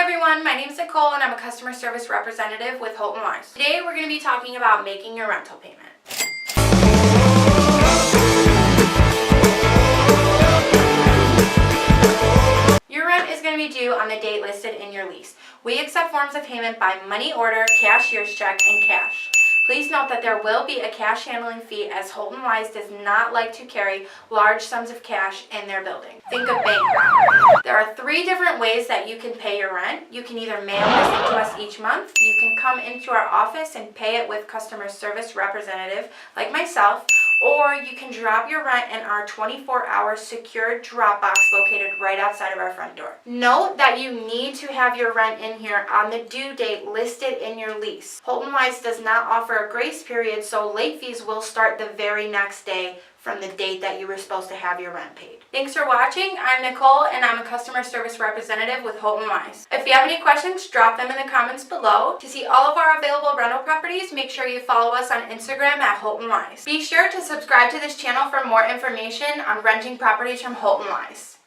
everyone, my name is Nicole and I'm a customer service representative with Holton Wise. Today we're going to be talking about making your rental payment. Your rent is going to be due on the date listed in your lease. We accept forms of payment by money order, cashier's check, and cash. Please note that there will be a cash handling fee as Holton Wise does not like to carry large sums of cash in their building. Think of bank rent. There are 3 different ways that you can pay your rent. You can either mail this into us each month, you can come into our office and pay it with customer service representative like myself, or you can drop your rent in our 24-hour secure drop box located right outside of our front door. Note that you need to have your rent in here on the due date listed in your lease. Holton Wise does not offer a grace period, so late fees will start the very next day from the date that you were supposed to have your rent paid. Thanks for watching. I'm Nicole and I'm a customer service representative with Holton Wise. If you have any questions, drop them in the comments below. To see all of our available rental properties, make sure you follow us on Instagram at Holton Wise. Be sure to subscribe to this channel for more information on renting properties from Holton Wise.